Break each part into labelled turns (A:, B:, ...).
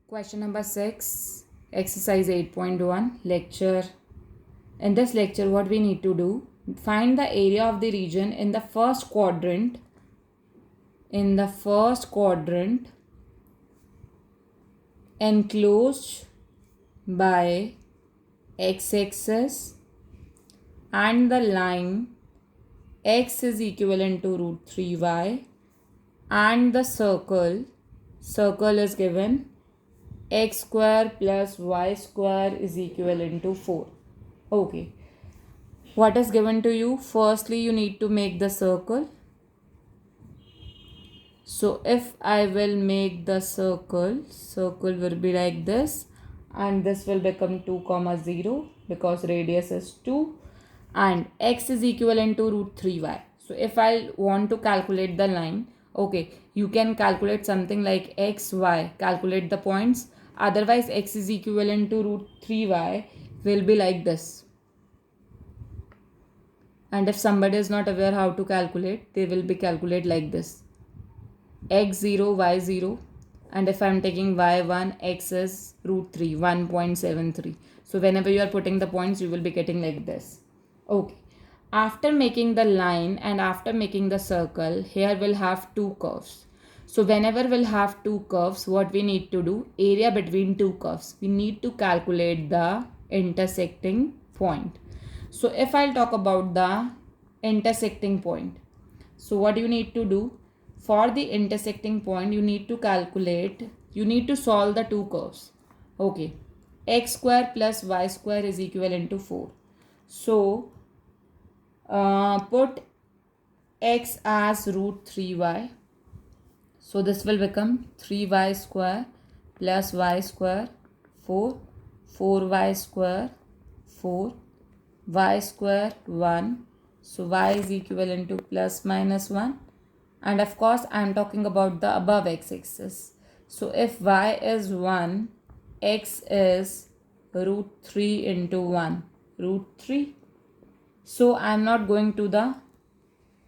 A: Question number 6, exercise 8.1, lecture. In this lecture, what we need to do, find the area of the region in the first quadrant, enclosed by x-axis and the line x is equivalent to root 3y, and the circle is given x square plus y square is equivalent to 4. Okay, what is given to you? Firstly, you need to make the circle. So if I will make the circle will be like this, and this will become 2 comma 0 because radius is 2, and x is equivalent to root 3y. So if I want to calculate the line, okay, you can calculate something like x, y, calculate the points. Otherwise, x is equivalent to root 3y will be like this. And if somebody is not aware how to calculate, they will be calculate like this. x0, y0, and if I am taking y1, x is root 3, 1.73. So whenever you are putting the points, you will be getting like this. Okay. After making the line and after making the circle, here we'll have two curves. So whenever we'll have two curves, what we need to do? Area between two curves. We need to calculate the intersecting point. So if I'll talk about the intersecting point, so what you need to do? For the intersecting point, you need to solve the two curves. Okay, x square plus y square is equivalent to 4. So put x as root 3y. So this will become 3y square plus y square 4, 4y square 4, y square 1. So y is equivalent to plus minus 1. And of course, I am talking about the above x-axis. So if y is 1, x is root 3 into 1, root 3. So I am not going to the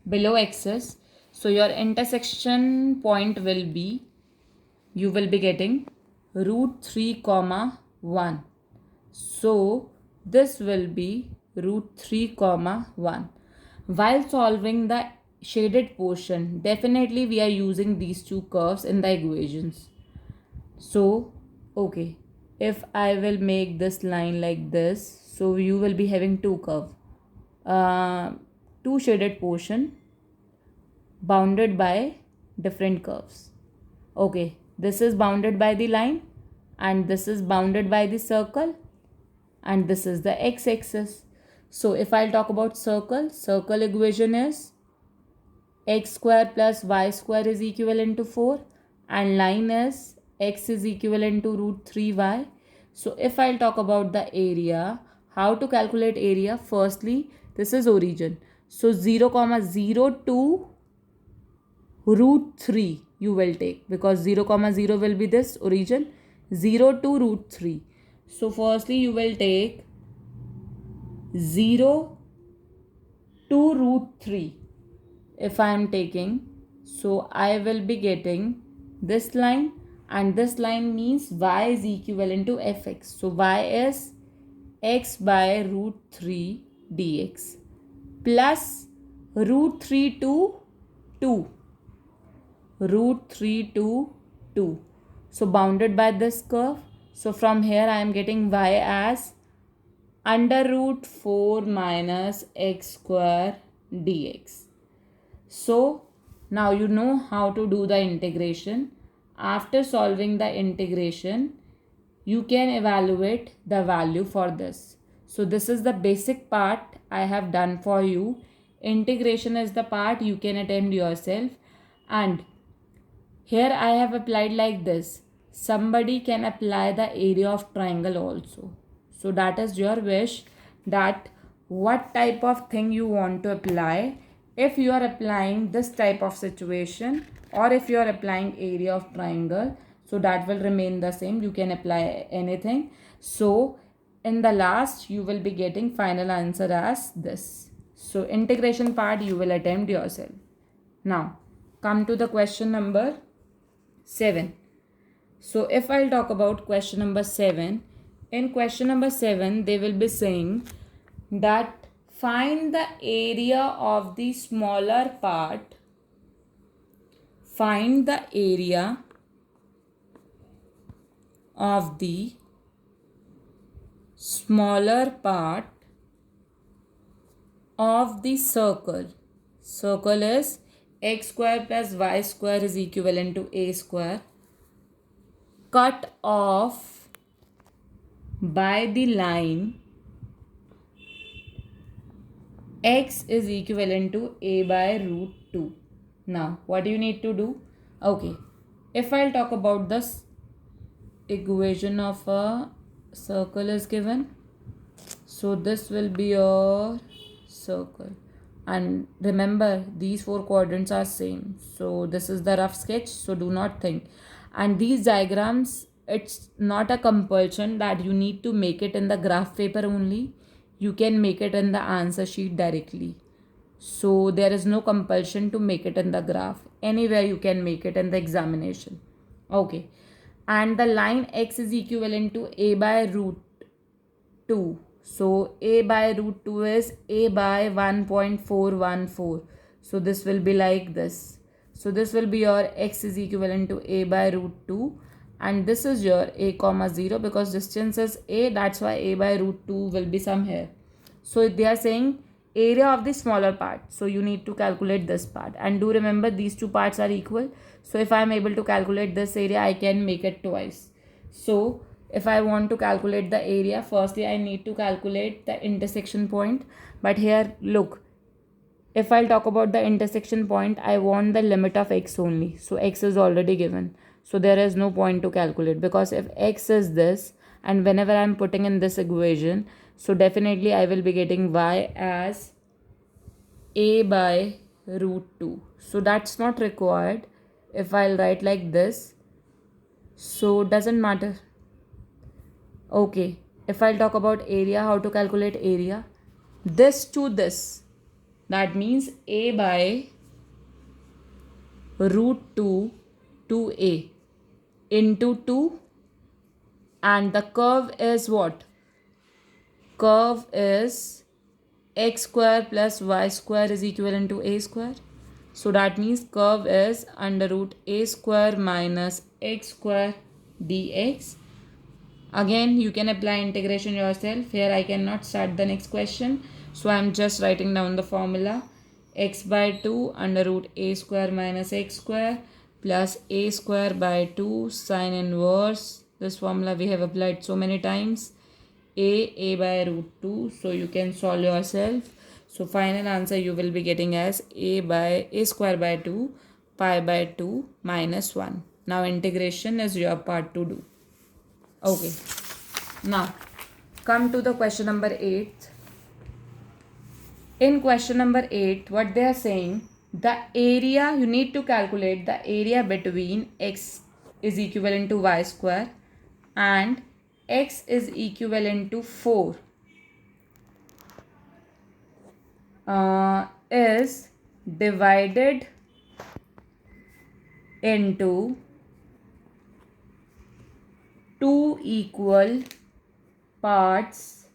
A: below axis. So your intersection point will be, you will be getting root 3 comma 1. So this will be root 3 comma 1. While solving the shaded portion, definitely we are using these two curves in the equations. So okay, if I will make this line like this, so you will be having two curves, two shaded portion bounded by different curves. Okay, this is bounded by the line and this is bounded by the circle, and this is the x-axis. So if I'll talk about circle equation is x square plus y square is equivalent to 4, and line is x is equivalent to root 3y. So if I'll talk about the area, how to calculate area? Firstly, this is origin. So 0 comma 0 to root 3 you will take, because 0 comma 0 will be this origin, 0 to root 3. So firstly you will take 0 to root 3. If I am taking, so I will be getting this line, and this line means y is equivalent to fx. So y is x by root 3 dx plus root 3 to 2. Root 3 to 2. So bounded by this curve. So from here I am getting y as under root 4 minus x square dx. So now you know how to do the integration. After solving the integration, you can evaluate the value for this. So this is the basic part I have done for you. Integration is the part you can attempt yourself. And here I have applied like this. Somebody can apply the area of triangle also. So that is your wish, that what type of thing you want to apply. If you are applying this type of situation, or if you are applying area of triangle, so that will remain the same. You can apply anything. So in the last you will be getting final answer as this. So integration part you will attempt yourself. Now come to the question number 7. So if I'll talk about question number 7, in question number 7 they will be saying that find the area of the smaller part, find the area of the smaller part of the circle. Circle is x square plus y square is equivalent to a square, cut off by the line x is equivalent to a by root 2. Now, what do you need to do? Okay, if I'll talk about this equation of a circle is given, so this will be your circle. And remember, these four quadrants are same. So this is the rough sketch, so do not think. And these diagrams, it's not a compulsion that you need to make it in the graph paper only. You can make it in the answer sheet directly. So there is no compulsion to make it in the graph. Anywhere you can make it in the examination. Okay. And the line x is equivalent to a by root 2. So a by root 2 is a by 1.414. So this will be like this. So this will be your x is equivalent to a by root 2. And this is your a comma 0 because distance is a. That's why a by root 2 will be somewhere. So they are saying area of the smaller part. So you need to calculate this part. And do remember these two parts are equal. So if I am able to calculate this area, I can make it twice. So if I want to calculate the area, firstly I need to calculate the intersection point. But here look, if I'll talk about the intersection point, I want the limit of x only. So x is already given. So there is no point to calculate, because if x is this and whenever I'm putting in this equation, so definitely I will be getting y as a by root 2. So that's not required if I'll write like this. So doesn't matter. Okay, if I'll talk about area, how to calculate area? This to this. That means a by root 2 to a into 2, and the curve is what? Curve is x square plus y square is equivalent to a square. So that means curve is under root a square minus x square dx. Again, you can apply integration yourself. Here I cannot start the next question. So I am just writing down the formula. X by 2 under root a square minus x square plus a square by 2 sine inverse. This formula we have applied so many times. A by root 2. So you can solve yourself. So final answer you will be getting as a square by 2 pi by 2 minus 1. Now integration is your part to do. Okay, now come to the question number 8. In question number 8, what they are saying, the area, you need to calculate the area between x is equivalent to y square and x is equivalent to 4 is divided into two equal parts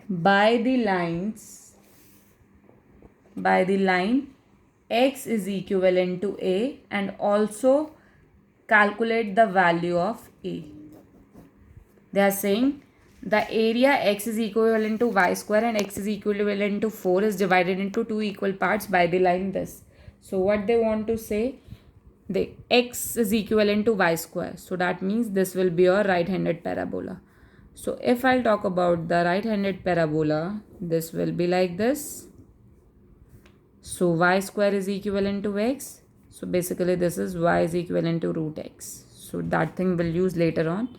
A: by the line x is equivalent to a, and also calculate the value of a. They are saying the area x is equivalent to y square and x is equivalent to 4 is divided into two equal parts by the line this. So what they want to say, the x is equivalent to y square. So that means this will be your right-handed parabola. So if I'll talk about the right-handed parabola, this will be like this. So y square is equivalent to x. So basically this is y is equivalent to root x. So that thing we'll use later on.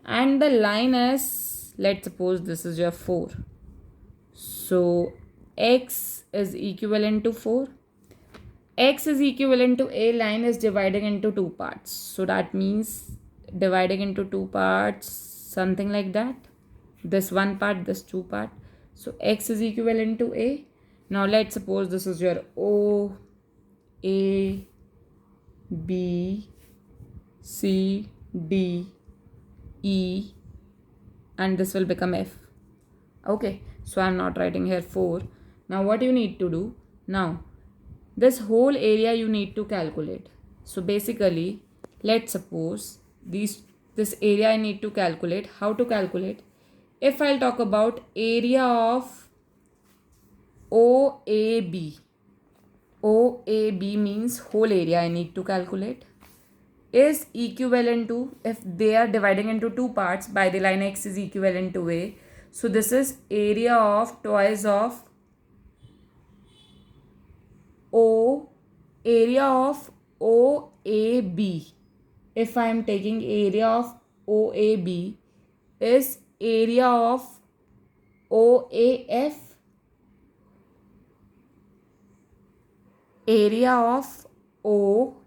A: And the line is, let's suppose this is your 4. So x is equivalent to 4. X is equivalent to a line is dividing into two parts. So that means dividing into two parts, something like that. This one part, this two part. So x is equivalent to a. Now let's suppose this is your O, A, B, C, D, E, and this will become F. Okay, so I'm not writing here 4. Now what you need to do? Now this whole area you need to calculate. So basically, let's suppose this area I need to calculate. How to calculate? If I'll talk about area of OAB. OAB means whole area I need to calculate is equivalent to, if they are dividing into two parts by the line X is equivalent to A. So this is area of twice of area of OAB. If I am taking area of OAB is area of OAF, area of OAB.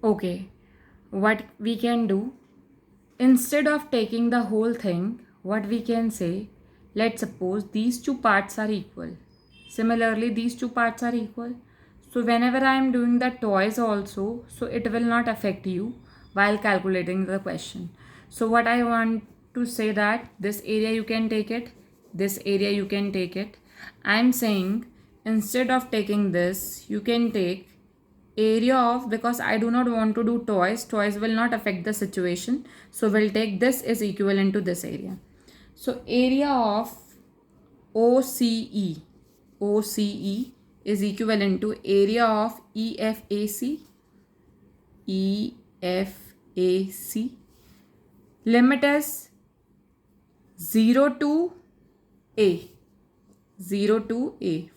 A: Okay, what we can do, instead of taking the whole thing, what we can say, let's suppose these two parts are equal. Similarly, these two parts are equal. So whenever I am doing the twice also, so it will not affect you while calculating the question. So what I want to say that this area you can take it, this area you can take it. I am saying instead of taking this, you can take area of, because I do not want to do twice will not affect the situation, so we'll take this is equivalent to this area. So area of OCE is equivalent to area of EFAC. Limit is 0 to A.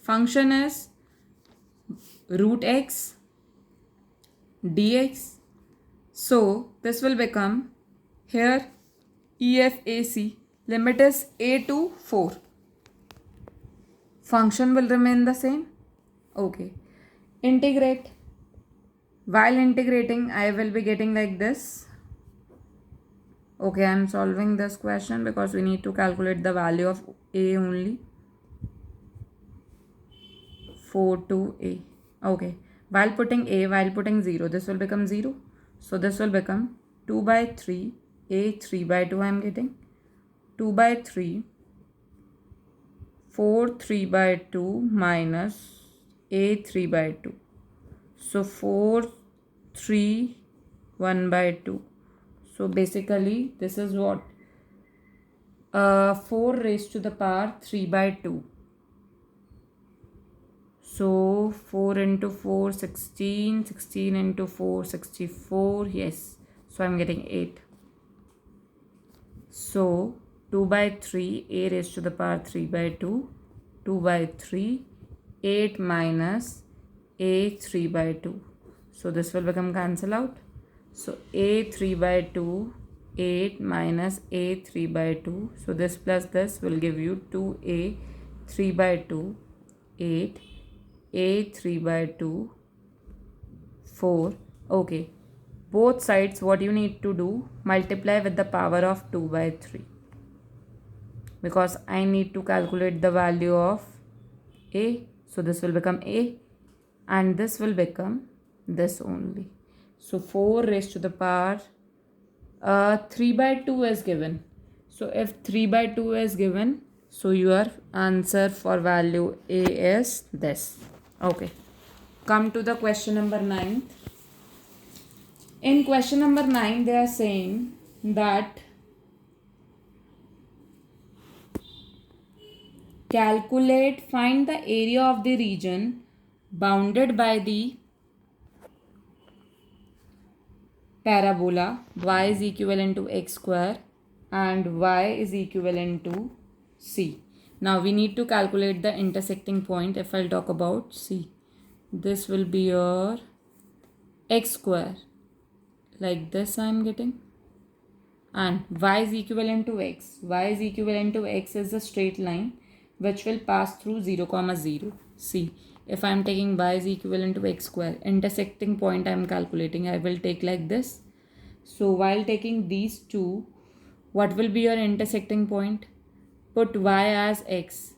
A: Function is root x dx. So this will become here EFAC. Limit is A to 4. Function will remain the same. Okay. Integrate. While integrating, I will be getting like this. Okay, I am solving this question because we need to calculate the value of A only. 4 to A. Okay. While putting 0, this will become 0. So this will become 2 by 3. A 3 by 2 I am getting. 2 by 3. 4 3 by 2 minus A 3 by 2. So 4 3 1 by 2. So basically this is what 4 raised to the power 3 by 2. So 4 into 4 16, 16 into 4 64. Yes, so I'm getting 8. So 2 by 3, A raised to the power 3 by 2, 2 by 3, 8 minus A 3 by 2. So this will become cancel out. So A 3 by 2, 8 minus A 3 by 2. So this plus this will give you 2A 3 by 2, 8, A 3 by 2, 4. Okay. Both sides, what you need to do, multiply with the power of 2 by 3. Because I need to calculate the value of A. So this will become A. And this will become this only. So 4 raised to the power 3 by 2 is given. So if 3 by 2 is given, so your answer for value A is this. Okay. Come to the question number 9. In question number 9, they are saying that find the area of the region bounded by the parabola y is equivalent to x square and y is equivalent to c. Now we need to calculate the intersecting point. If I'll talk about c, this will be your x square. Like this I am getting. And y is equivalent to x. Y is equivalent to x is a straight line which will pass through 0, 0. See, if I am taking y is equivalent to x square, intersecting point I am calculating, I will take like this. So while taking these two, what will be your intersecting point? Put y as x.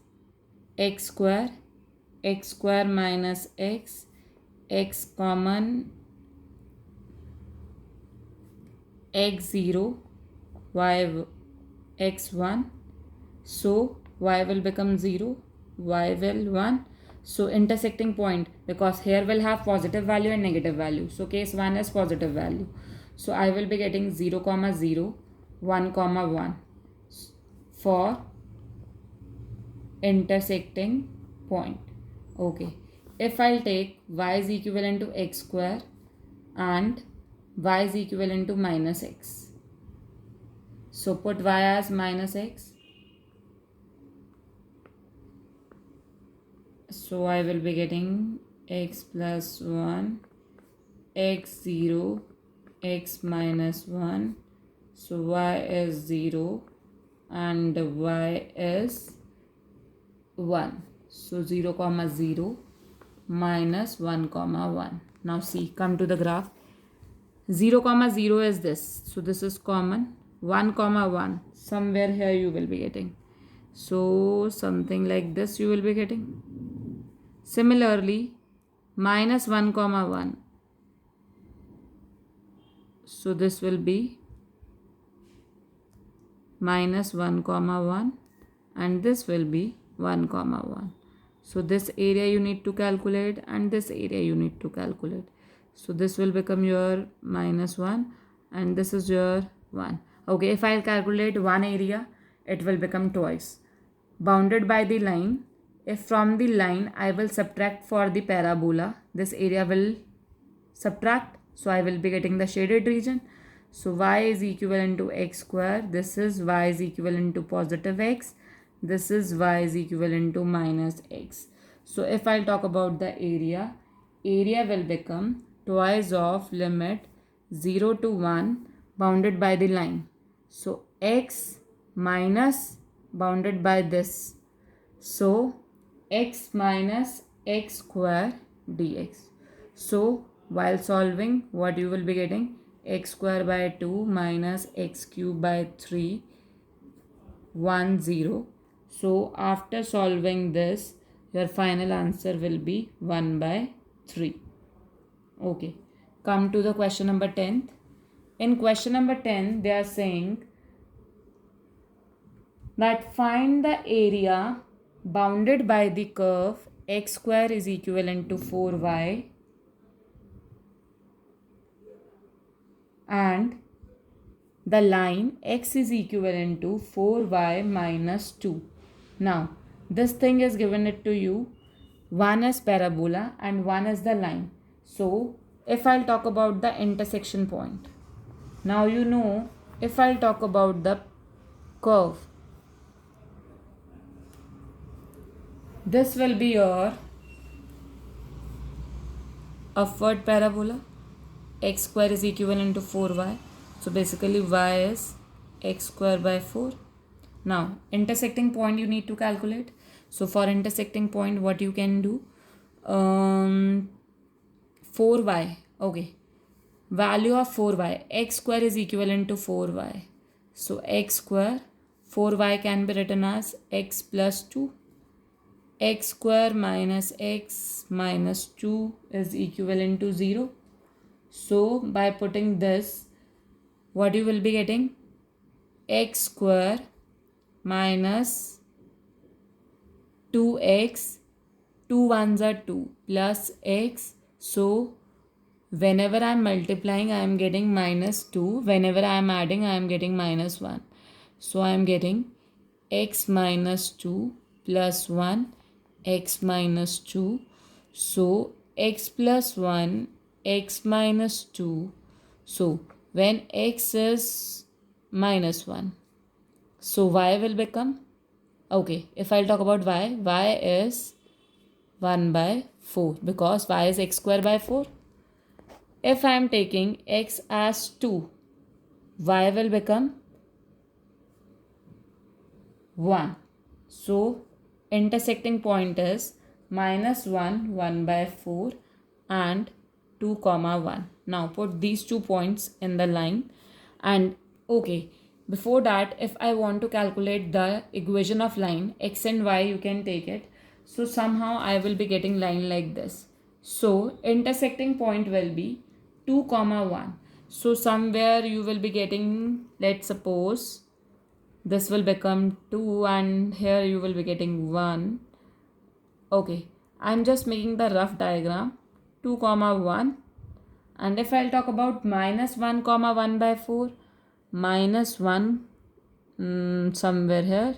A: X square minus x x common, x0, y x1. So y will become 0, y will 1. So intersecting point, because here will have positive value and negative value. So case 1 is positive value. So I will be getting 0, 0, 1, 1 for intersecting point. Okay. If I'll take y is equivalent to x square and y is equivalent to minus x. So put y as minus x. So I will be getting x plus 1, x0, x minus 1. So y is 0 and y is 1. So 0, 0 minus 1, 1. Now see, come to the graph. 0, 0 is this. So this is common. 1, 1. Somewhere here you will be getting. So something like this you will be getting. Similarly, minus 1, 1. So this will be minus 1, 1 and this will be 1, 1. So this area you need to calculate and this area you need to calculate. So this will become your minus 1 and this is your 1. Okay, if I'll calculate one area, it will become twice. Bounded by the line, if from the line I will subtract for the parabola, this area will subtract. So I will be getting the shaded region. So y is equivalent to x square. This is y is equivalent to positive x. This is y is equivalent to minus x. So if I'll talk about the area will become twice of limit 0 to 1 bounded by the line. So x minus bounded by this. So x minus x square dx. So while solving, what you will be getting? X square by 2 minus x cube by 3, 1, 0. So after solving this, your final answer will be 1 by 3. Okay. Come to the question number 10. In question number 10, they are saying that find the area bounded by the curve x square is equivalent to 4y and the line x is equivalent to 4y minus 2. Now, this thing is given it to you. One is parabola and one is the line. So, if I'll talk about the intersection point. Now, you know, if I'll talk about the curve, this will be your upward parabola. X square is equivalent to 4y. So basically y is x square by 4. Now intersecting point you need to calculate. So for intersecting point what you can do? 4y. Okay. Value of 4y. X square is equivalent to 4y. So x square 4y can be written as x plus 2. X square minus x minus 2 is equivalent to 0. So by putting this, what you will be getting? X square minus 2x, 2 ones are 2 plus x. So whenever I am multiplying, I am getting minus 2. Whenever I am adding, I am getting minus 1. So I am getting x minus 2 plus 1, x minus 2. So x plus 1, x minus 2. So when x is minus 1, so y will become, okay, if I'll talk about y is 1 by 4 because y is x square by 4. If I am taking x as 2, y will become 1. So intersecting point is minus 1, 1 by 4 and 2, 1. Now put these 2 points in the line and okay, before that if I want to calculate the equation of line x and y, you can take it. So somehow I will be getting line like this. So intersecting point will be 2 comma 1. So somewhere you will be getting, let's suppose this will become 2 and here you will be getting 1. Okay, I'm just making the rough diagram. 2 comma 1. And if I'll talk about minus 1 comma 1 by 4, minus 1 somewhere here.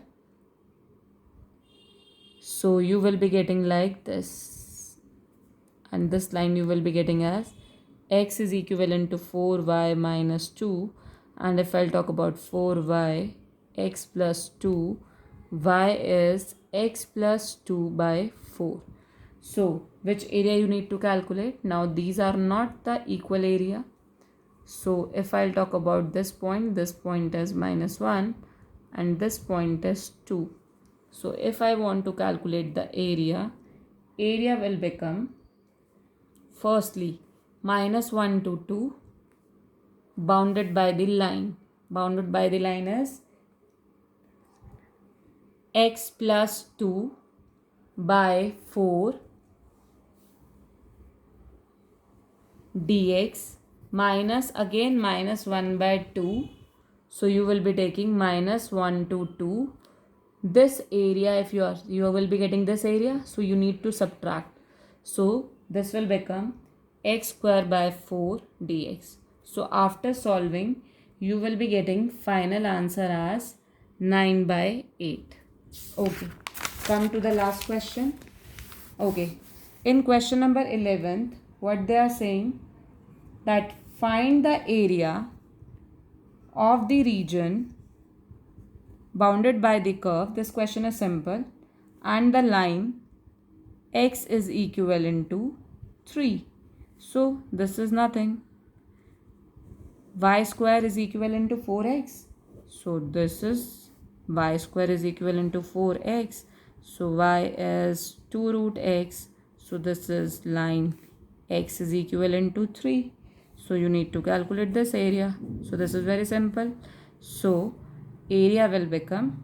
A: So you will be getting like this, and this line you will be getting as x is equivalent to 4y minus 2. And if I'll talk about 4y x plus 2, y is x plus 2 by 4. So which area you need to calculate? Now these are not the equal area. So if I'll talk about this point is minus 1 and this point is 2. So if I want to calculate the area will become, firstly, minus 1 to 2 bounded by the line. Bounded by the line is x plus 2 by 4 dx minus again minus 1 by 2. So you will be taking minus 1 to 2. This area, if you will be getting this area, so you need to subtract. So this will become x square by 4 dx. So after solving, you will be getting final answer as 9 by 8. Okay, come to the last question. Okay, in question number 11, what they are saying, that find the area of the region bounded by the curve. This question is simple. And the line x is equivalent to 3. So this is nothing. Y square is equivalent to 4x. So this is y square is equivalent to 4x. So y is 2 root x. So this is line x is equivalent to 3. So you need to calculate this area. So this is very simple. So area will become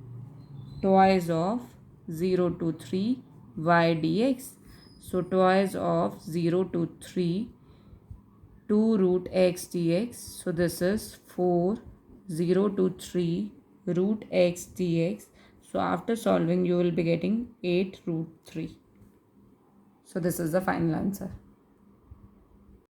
A: twice of 0 to 3 y dx. So twice of 0 to 3 2 root x dx. So this is 4 0 to 3 root x dx. So after solving you will be getting 8 root 3. So this is the final answer.